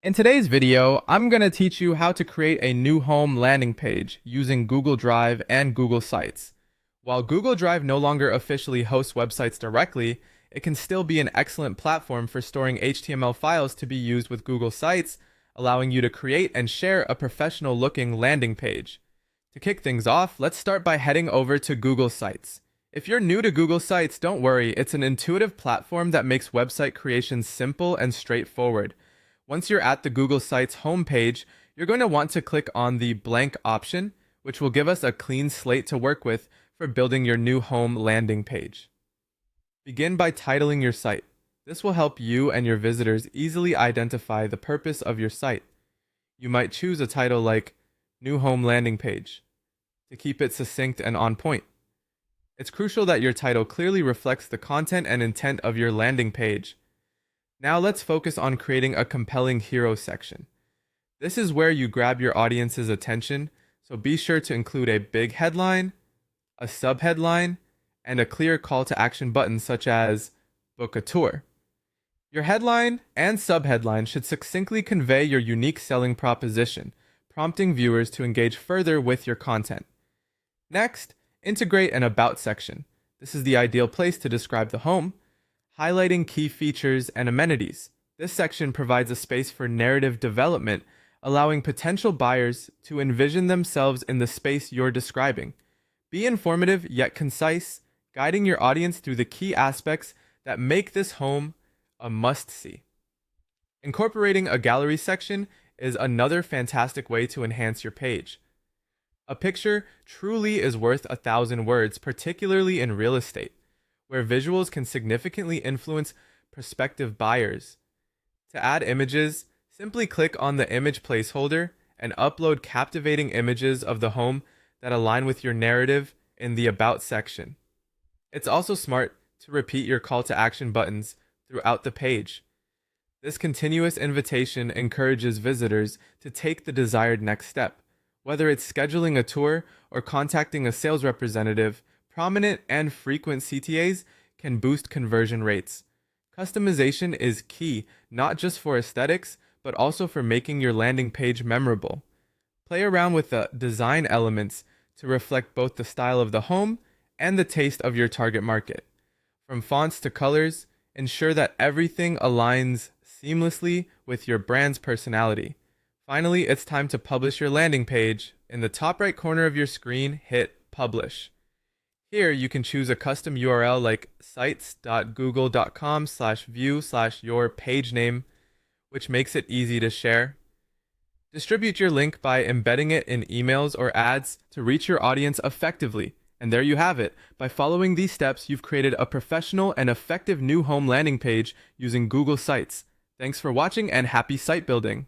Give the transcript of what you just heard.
In today's video, I'm going to teach you how to create a new home landing page using Google Drive and Google Sites. While Google Drive no longer officially hosts websites directly, it can still be an excellent platform for storing HTML files to be used with Google Sites, allowing you to create and share a professional-looking landing page. To kick things off, let's start by heading over to Google Sites. If you're new to Google Sites, don't worry, it's an intuitive platform that makes website creation simple and straightforward. Once you're at the Google Sites homepage, you're going to want to click on the blank option, which will give us a clean slate to work with for building your new home landing page. Begin by titling your site. This will help you and your visitors easily identify the purpose of your site. You might choose a title like New Home Landing Page to keep it succinct and on point. It's crucial that your title clearly reflects the content and intent of your landing page. Now let's focus on creating a compelling hero section. This is where you grab your audience's attention, so be sure to include a big headline, a subheadline, and a clear call to action button such as book a tour. Your headline and subheadline should succinctly convey your unique selling proposition, prompting viewers to engage further with your content. Next, integrate an about section. This is the ideal place to describe the home, highlighting key features and amenities. This section provides a space for narrative development, allowing potential buyers to envision themselves in the space you're describing. Be informative yet concise, guiding your audience through the key aspects that make this home a must-see. Incorporating a gallery section is another fantastic way to enhance your page. A picture truly is worth 1,000 words, particularly in real estate, where visuals can significantly influence prospective buyers. To add images, simply click on the image placeholder and upload captivating images of the home that align with your narrative in the About section. It's also smart to repeat your call to action buttons throughout the page. This continuous invitation encourages visitors to take the desired next step. Whether it's scheduling a tour or contacting a sales representative, prominent and frequent CTAs can boost conversion rates. Customization is key, not just for aesthetics, but also for making your landing page memorable. Play around with the design elements to reflect both the style of the home and the taste of your target market. From fonts to colors, ensure that everything aligns seamlessly with your brand's personality. Finally, it's time to publish your landing page. In the top right corner of your screen, hit Publish. Here, you can choose a custom URL like sites.google.com/view/your page name, which makes it easy to share. Distribute your link by embedding it in emails or ads to reach your audience effectively. And there you have it. By following these steps, you've created a professional and effective new home landing page using Google Sites. Thanks for watching and happy site building.